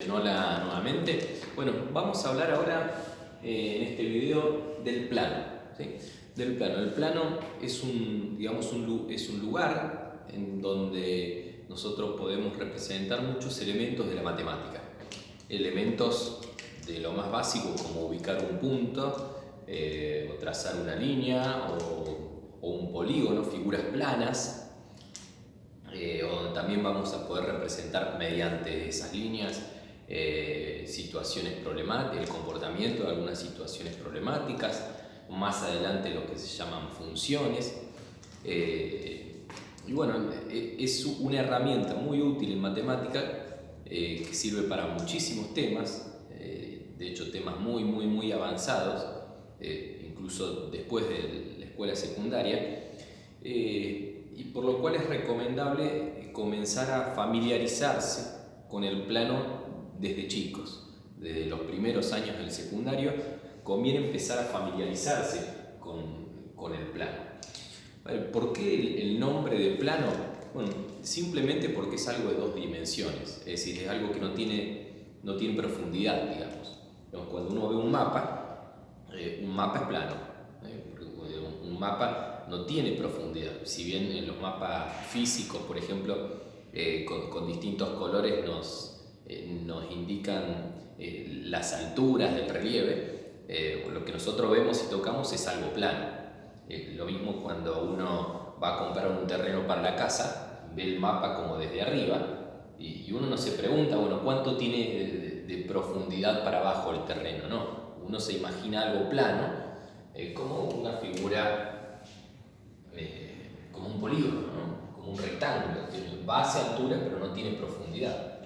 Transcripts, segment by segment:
Hola nuevamente. Bueno, vamos a hablar ahora en este video del plano, ¿sí? Del plano. El plano es es un lugar en donde nosotros podemos representar muchos elementos de la matemática. Elementos de lo más básico como ubicar un punto, o trazar una línea o un polígono, figuras planas, o también vamos a poder representar mediante esas líneas situaciones problemáticas, el comportamiento de algunas situaciones problemáticas, más adelante lo que se llaman funciones. Y bueno, es una herramienta muy útil en matemática que sirve para muchísimos temas, de hecho temas muy avanzados, incluso después de la escuela secundaria. Y por lo cual es recomendable comenzar a familiarizarse con el plano desde chicos. Desde los primeros años del secundario conviene empezar a familiarizarse con el plano. ¿Por qué el nombre de plano? Bueno, simplemente porque es algo de dos dimensiones, es decir, es algo que no tiene profundidad, digamos. Cuando uno ve un mapa es plano, un mapa no tiene profundidad. Si bien en los mapas físicos, por ejemplo, con distintos colores nos indican las alturas del relieve, lo que nosotros vemos y tocamos es algo plano. Lo mismo cuando uno va a comprar un terreno para la casa, ve el mapa como desde arriba y uno no se pregunta, bueno, ¿cuánto tiene de profundidad para abajo el terreno? No, uno se imagina algo plano, como una figura, como un polígono, ¿no? Como un rectángulo, tiene base, altura, pero no tiene profundidad.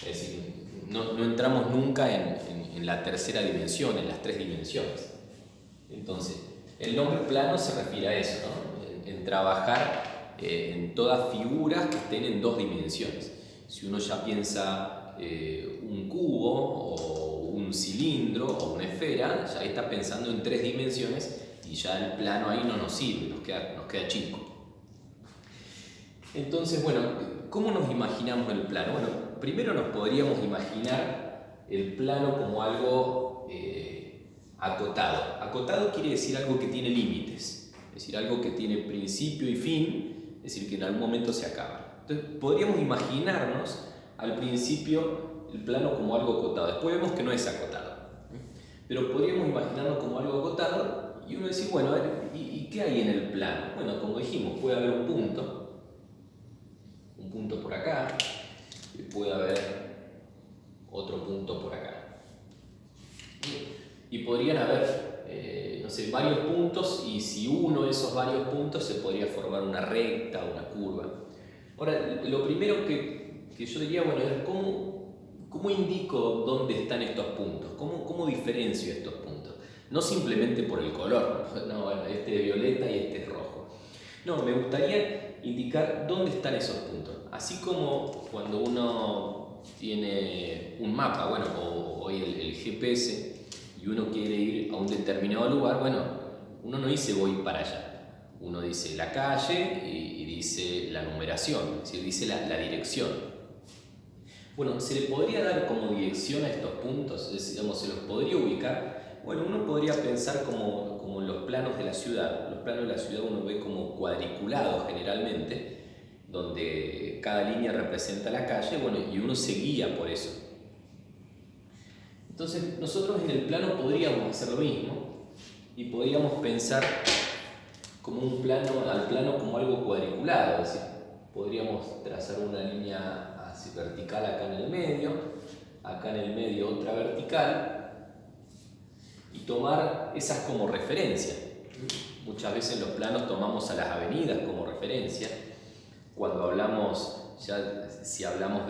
Es decir, no entramos nunca en la tercera dimensión, en las tres dimensiones. Entonces, el nombre plano se refiere a eso, ¿no? En trabajar en todas figuras que estén en dos dimensiones. Si uno ya piensa un cubo o un cilindro o una esfera, ya está pensando en tres dimensiones y ya el plano ahí no nos sirve, nos queda chico. Entonces, bueno, ¿cómo nos imaginamos el plano? Bueno, primero nos podríamos imaginar el plano como algo acotado. Acotado quiere decir algo que tiene límites, es decir, algo que tiene principio y fin, es decir, que en algún momento se acaba. Entonces, podríamos imaginarnos al principio el plano como algo acotado. Después vemos que no es acotado, pero podríamos imaginarnos como algo acotado y uno decir, bueno, a ver, ¿y qué hay en el plano? Bueno, como dijimos, puede haber un punto por acá, y puede haber otro punto por acá. Y podrían haber, no sé, varios puntos, y si uno de esos varios puntos se podría formar una recta o una curva. Ahora, lo primero que yo diría, bueno, es ¿cómo indico dónde están estos puntos? ¿Cómo diferencio estos puntos? No simplemente por el color, no, bueno, este es violeta y este es rojo. No, me gustaría indicar dónde están esos puntos. Así como cuando uno tiene un mapa, bueno, o hoy el GPS, y uno quiere ir a un determinado lugar, bueno, uno no dice voy para allá, uno dice la calle y dice la numeración, es decir, dice la dirección. Bueno, ¿se le podría dar como dirección a estos puntos? Es decir, digamos, ¿se los podría ubicar? Bueno, uno podría pensar como los planos de la ciudad. Los planos de la ciudad uno ve como cuadriculados generalmente, donde cada línea representa la calle, bueno, y uno se guía por eso. Entonces, nosotros en el plano podríamos hacer lo mismo y podríamos pensar como al plano como algo cuadriculado, es decir, podríamos trazar una línea así vertical acá en el medio otra vertical y tomar esas como referencia. Muchas veces en los planos tomamos a las avenidas como referencia. Cuando hablamos, si hablamos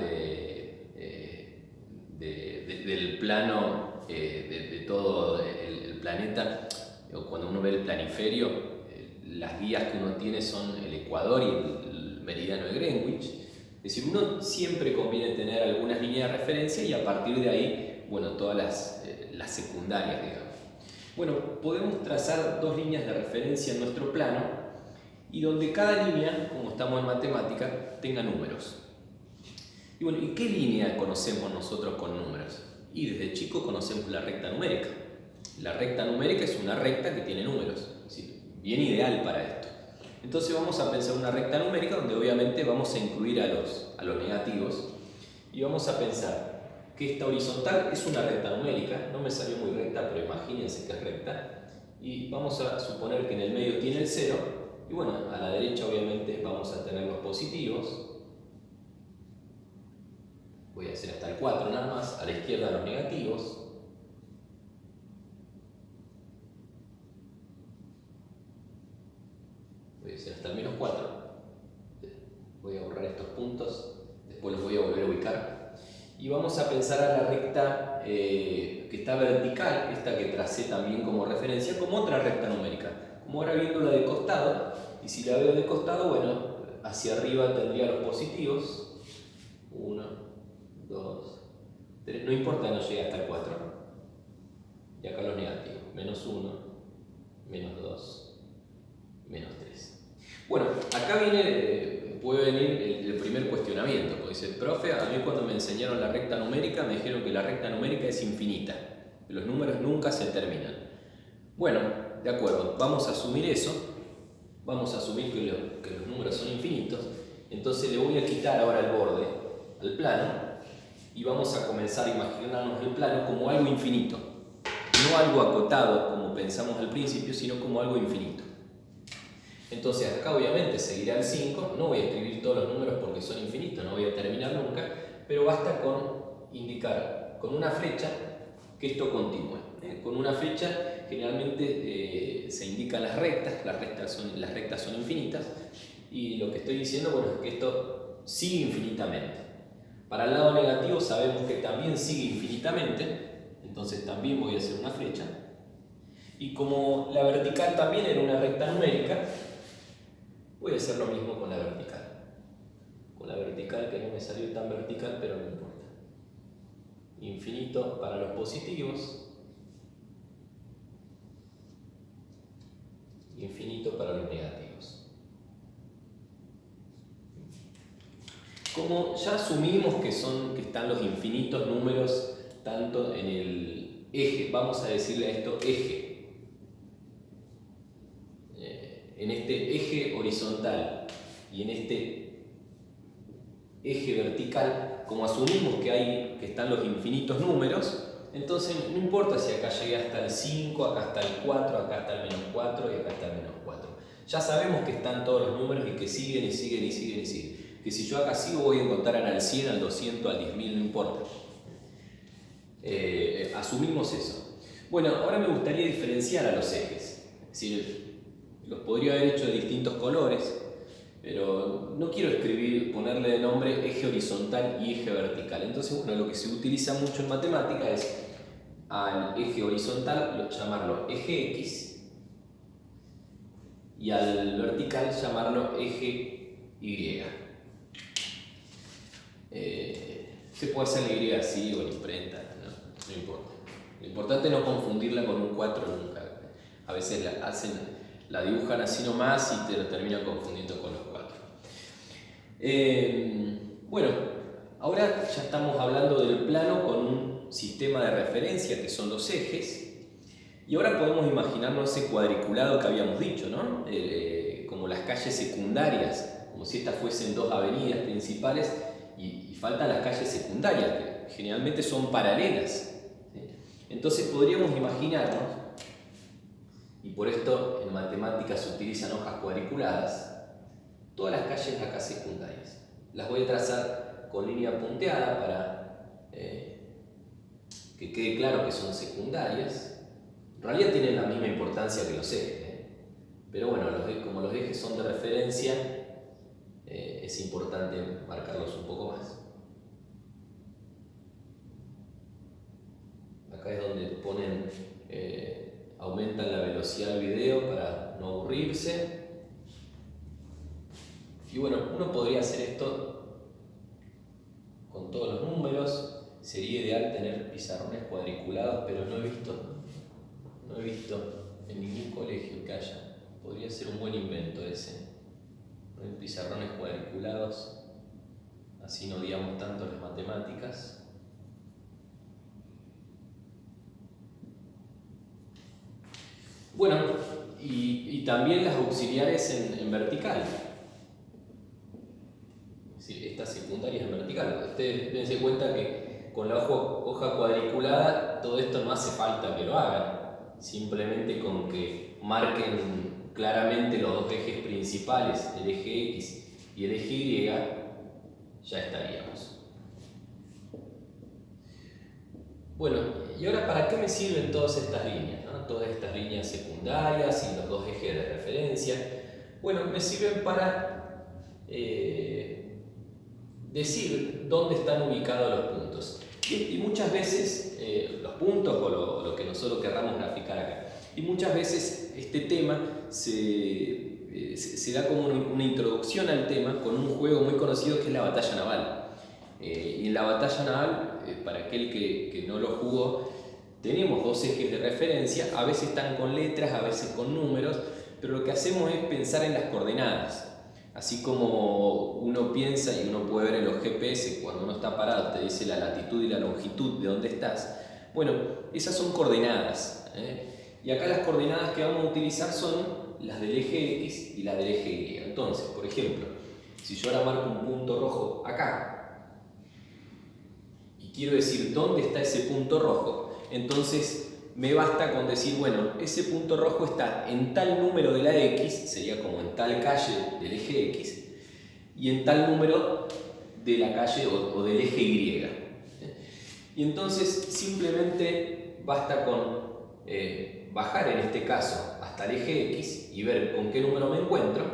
del plano de todo el planeta, o cuando uno ve el planiferio, las guías que uno tiene son el ecuador y el meridiano de Greenwich. Es decir, uno siempre conviene tener algunas líneas de referencia y a partir de ahí, bueno, todas las secundarias, digamos. Bueno, podemos trazar dos líneas de referencia en nuestro plano y donde cada línea, como estamos en matemática, tenga números. Y bueno, ¿y qué línea conocemos nosotros con números? Y desde chico conocemos la recta numérica. La recta numérica es una recta que tiene números, es decir, bien ideal para esto. Entonces vamos a pensar una recta numérica donde obviamente vamos a incluir a los negativos y vamos a pensar que esta horizontal es una recta numérica, no me salió muy recta, pero imagínense que es recta, y vamos a suponer que en el medio tiene el 0, y bueno, a la derecha obviamente vamos a tener los positivos, voy a hacer hasta el 4 nada más, a la izquierda los negativos, voy a hacer hasta el menos 4, voy a borrar estos puntos, después los voy a volver a ubicar. Y vamos a pensar a la recta que está vertical, esta que tracé también como referencia, como otra recta numérica. Como ahora viéndola de costado, y si la veo de costado, bueno, hacia arriba tendría los positivos. 1, 2, 3, no importa, no llegue hasta el 4. Y acá los negativos, menos 1, menos 2, menos 3. Bueno, acá puede venir el primer cuestionamiento, porque dice, profe, a mí cuando me enseñaron la recta numérica me dijeron que la recta numérica es infinita, que los números nunca se terminan. Bueno, de acuerdo, vamos a asumir eso, vamos a asumir que los números son infinitos, entonces le voy a quitar ahora el borde al plano y vamos a comenzar a imaginarnos el plano como algo infinito, no algo acotado como pensamos al principio, sino como algo infinito. Entonces acá obviamente seguirá el 5, no voy a escribir todos los números porque son infinitos, no voy a terminar nunca, pero basta con indicar con una flecha que esto continúe. Con una flecha generalmente se indican las rectas son infinitas, y lo que estoy diciendo, bueno, es que esto sigue infinitamente. Para el lado negativo sabemos que también sigue infinitamente, entonces también voy a hacer una flecha. Y como la vertical también era una recta numérica, voy a hacer lo mismo con la vertical. Con la vertical, que no me salió tan vertical, pero no importa. Infinito para los positivos, infinito para los negativos. Como ya asumimos que están los infinitos números tanto en el eje, vamos a decirle a esto eje. En este eje horizontal y en este eje vertical, como asumimos que están los infinitos números, entonces no importa si acá llegué hasta el 5, acá está el 4, acá está el menos 4 y acá está el menos 4. Ya sabemos que están todos los números y que siguen y siguen y siguen y siguen. Que si yo acá sigo voy a encontrar al 100, al 200, al 10.000, no importa. Asumimos eso. Bueno, ahora me gustaría diferenciar a los ejes. Es decir, los podría haber hecho de distintos colores, pero no quiero ponerle de nombre eje horizontal y eje vertical. Entonces, bueno, lo que se utiliza mucho en matemática es al eje horizontal llamarlo eje X y al vertical llamarlo eje Y. Se puede hacer la Y así o la imprenta, no importa. Lo importante es no confundirla con un 4 nunca. A veces la dibujan así nomás y te lo terminan confundiendo con los 4. Bueno, ahora ya estamos hablando del plano con un sistema de referencia que son los ejes, y ahora podemos imaginarnos ese cuadriculado que habíamos dicho, ¿no? Como las calles secundarias, como si estas fuesen dos avenidas principales y faltan las calles secundarias, que generalmente son paralelas. ¿Sí? Entonces podríamos imaginarnos, y por esto en matemáticas se utilizan hojas cuadriculadas, todas las calles acá secundarias. Las voy a trazar con línea punteada para que quede claro que son secundarias. En realidad tienen la misma importancia que los ejes, pero bueno, como los ejes son de referencia, es importante marcarlos un poco más. Acá es donde aumentan la velocidad del video para no aburrirse. Y bueno, uno podría hacer esto con todos los números. Sería ideal tener pizarrones cuadriculados, pero no he visto en ningún colegio que haya. Podría ser un buen invento ese. Pizarrones cuadriculados así no odiamos tanto las matemáticas. Bueno, y también las auxiliares en vertical. Es decir, estas secundarias en vertical. Ustedes dense cuenta que con la hoja cuadriculada todo esto no hace falta que lo hagan. Simplemente con que marquen claramente los dos ejes principales, el eje X y el eje Y, ya estaríamos. Bueno, y ahora ¿para qué me sirven todas estas líneas, ¿no? Todas estas líneas secundarias y los dos ejes de referencia. Bueno, me sirven para decir dónde están ubicados los puntos. Y muchas veces, los puntos o lo que nosotros querramos graficar acá. Y muchas veces este tema se da como una introducción al tema con un juego muy conocido que es la batalla naval. Y en la batalla naval, para aquel que no lo jugó, tenemos dos ejes de referencia, a veces están con letras, a veces con números, pero lo que hacemos es pensar en las coordenadas. Así como uno piensa y uno puede ver en los GPS, cuando uno está parado te dice la latitud y la longitud de dónde estás. Bueno, esas son coordenadas, y acá las coordenadas que vamos a utilizar son las del eje X y las del eje Y. Entonces, por ejemplo, si yo ahora marco un punto rojo acá, y quiero decir dónde está ese punto rojo, entonces me basta con decir, bueno, ese punto rojo está en tal número de la X, sería como en tal calle del eje X, y en tal número de la calle o del eje Y. Y entonces simplemente basta con bajar en este caso hasta el eje X y ver con qué número me encuentro,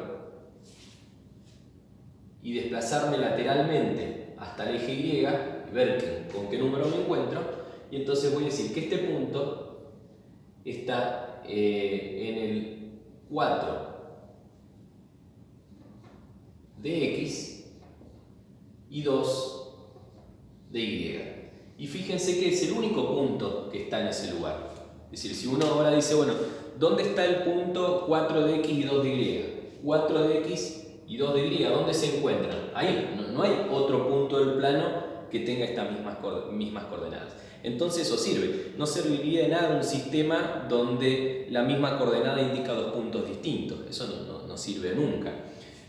y desplazarme lateralmente hasta el eje Y y ver con qué número me encuentro, y entonces voy a decir que este punto está en el 4 de X y 2 de Y. Y fíjense que es el único punto que está en ese lugar. Es decir, si uno ahora dice, bueno, ¿dónde está el punto 4 de X y 2 de Y? 4 de X y 2 de Y, ¿dónde se encuentran? Ahí, no hay otro punto del plano que tenga estas mismas coordenadas. Entonces eso sirve. No serviría de nada un sistema donde la misma coordenada indica dos puntos distintos. Eso no sirve nunca.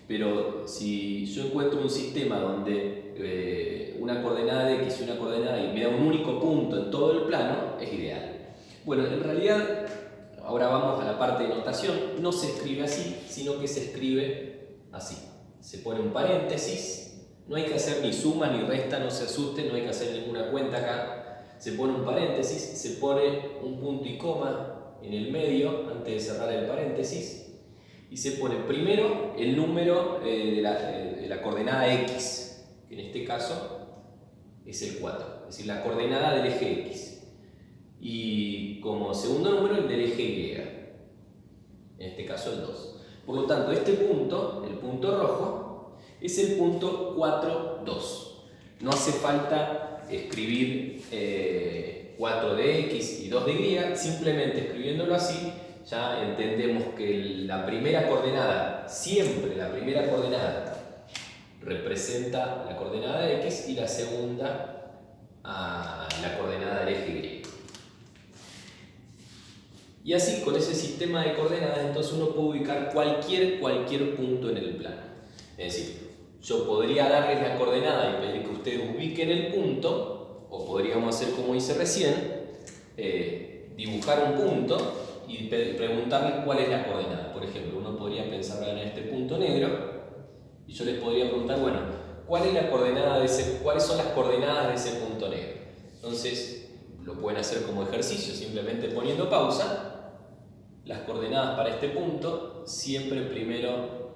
Pero si yo encuentro un sistema donde una coordenada de X y una coordenada Y me da un único punto en todo el plano, es ideal. Bueno, en realidad, ahora vamos a la parte de notación, no se escribe así, sino que se escribe así. Se pone un paréntesis, no hay que hacer ni suma ni resta, no se asusten, no hay que hacer ninguna cuenta acá. Se pone un paréntesis, se pone un punto y coma en el medio antes de cerrar el paréntesis, y se pone primero el número de la coordenada X, que en este caso es el 4, es decir, la coordenada del eje X, y como segundo número el del eje Y, en este caso el 2. Por lo tanto, este punto, el punto rojo, es el punto 4, 2. No hace falta escribir 4 de X y 2 de Y, simplemente escribiéndolo así ya entendemos que la primera coordenada, siempre la primera coordenada, representa la coordenada de X y la segunda la coordenada del eje Y. Y así, con ese sistema de coordenadas, entonces uno puede ubicar cualquier punto en el plano. Es decir, yo podría darles la coordenada y pedir que ustedes ubiquen el punto, o podríamos hacer como hice recién, dibujar un punto y preguntarles cuál es la coordenada. Por ejemplo, uno podría pensar en este punto negro y yo les podría preguntar, bueno, ¿cuál es la coordenada de ¿cuáles son las coordenadas de ese punto negro? Entonces, lo pueden hacer como ejercicio, simplemente poniendo pausa. Las coordenadas para este punto, siempre primero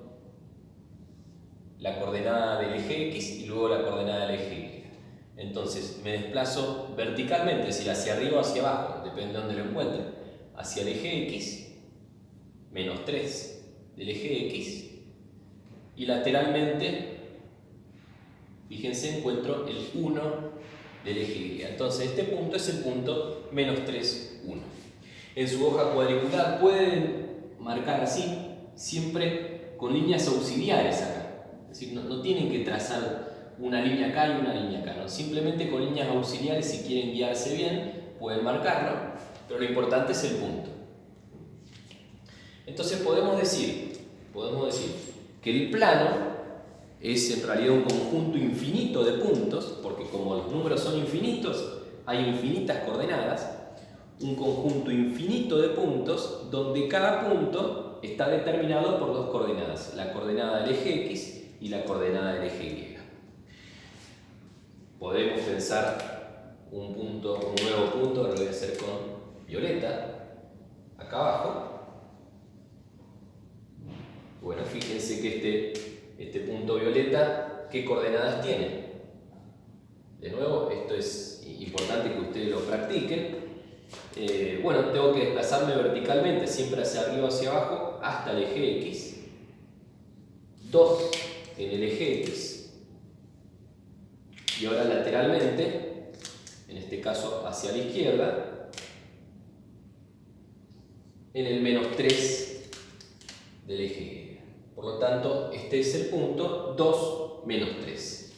la coordenada del eje X y luego la coordenada del eje Y. Entonces me desplazo verticalmente, es decir, hacia arriba o hacia abajo, depende de dónde lo encuentre, hacia el eje X, menos 3 del eje X, y lateralmente, fíjense, encuentro el 1 del eje Y. Entonces este punto es el punto menos 3, 1. En su hoja cuadricular pueden marcar así, siempre con líneas auxiliares acá. Es decir, no tienen que trazar una línea acá y una línea acá, ¿no? Simplemente con líneas auxiliares, si quieren guiarse bien, pueden marcarlo, pero lo importante es el punto. Entonces podemos decir que el plano es en realidad un conjunto infinito de puntos, porque como los números son infinitos, hay infinitas coordenadas, un conjunto infinito de puntos donde cada punto está determinado por dos coordenadas, la coordenada del eje X y la coordenada del eje Y. Podemos pensar un nuevo punto, lo voy a hacer con violeta, acá abajo. Bueno, fíjense que este punto violeta, ¿qué coordenadas tiene? De nuevo, esto es importante que ustedes lo practiquen. Bueno, tengo que desplazarme verticalmente, siempre hacia arriba o hacia abajo, hasta el eje X. 2 en el eje X. Y ahora lateralmente, en este caso hacia la izquierda, en el -3 del eje Y. Por lo tanto, este es el punto 2, -3.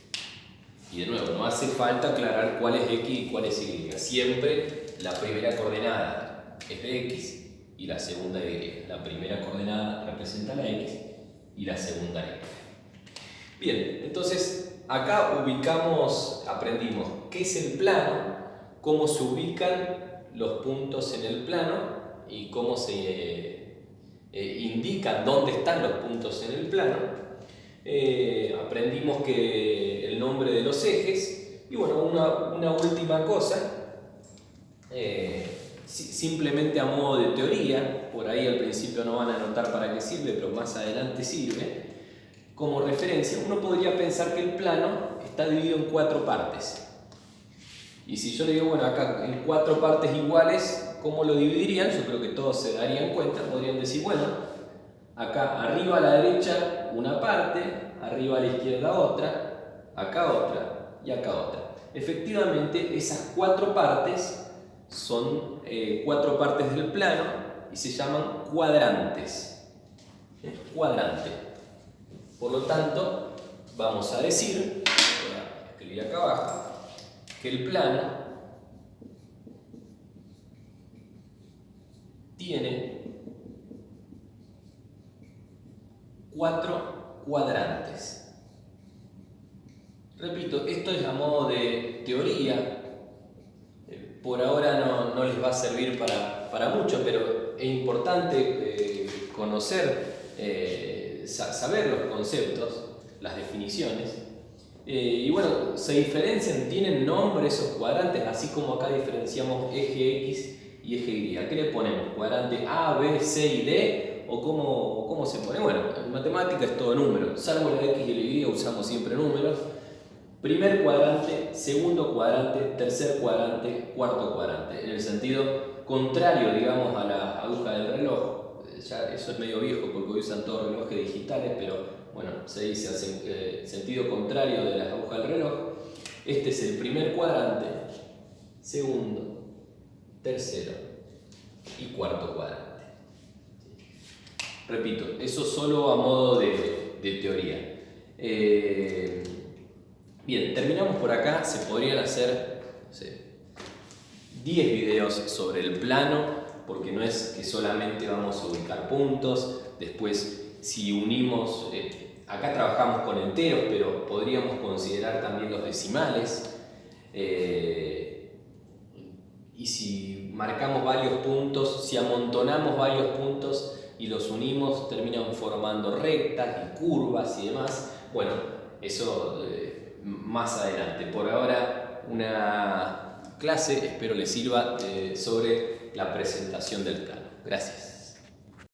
Y de nuevo, no hace falta aclarar cuál es X y cuál es Y. Siempre la primera coordenada es de X y la segunda de Y. La primera coordenada representa la X y la segunda la Y. Bien, entonces acá aprendimos qué es el plano, cómo se ubican los puntos en el plano y cómo se indican dónde están los puntos en el plano. Aprendimos que el nombre de los ejes y bueno, una última cosa, simplemente a modo de teoría, por ahí al principio no van a notar para qué sirve, pero más adelante sirve, como referencia, uno podría pensar que el plano está dividido en 4 partes. Y si yo le digo, bueno, acá en 4 partes iguales, ¿cómo lo dividirían? Yo creo que todos se darían cuenta, podrían decir, bueno, acá arriba a la derecha una parte, arriba a la izquierda otra, acá otra y acá otra. Efectivamente, esas 4 partes son 4 partes del plano y se llaman cuadrantes. Cuadrante. Por lo tanto, vamos a decir, voy a escribir acá abajo, que el plano tiene 4 cuadrantes. Repito, esto es a modo de teoría. Por ahora no les va a servir para mucho, pero es importante saber los conceptos, las definiciones. Y bueno, se diferencian, tienen nombre esos cuadrantes, así como acá diferenciamos eje X y eje Y. ¿A qué le ponemos? ¿Cuadrante A, B, C y D? ¿O cómo se pone? Bueno, en matemática es todo número, salvo la X y la Y usamos siempre números. Primer cuadrante, segundo cuadrante, tercer cuadrante, cuarto cuadrante. En el sentido contrario, digamos, a la aguja del reloj. Ya eso es medio viejo porque hoy usan todos relojes digitales, pero bueno, se dice sentido contrario de la aguja del reloj. Este es el primer cuadrante, segundo, tercero y cuarto cuadrante. Repito, eso solo a modo de teoría. Bien, terminamos por acá. Se podrían hacer 10 videos sobre el plano, porque no es que solamente vamos a ubicar puntos. Después, si unimos, acá trabajamos con enteros, pero podríamos considerar también los decimales. Y si marcamos varios puntos, si amontonamos varios puntos y los unimos, terminan formando rectas y curvas y demás. Bueno, eso más adelante. Por ahora, una clase, espero les sirva, sobre la presentación del plano. Gracias.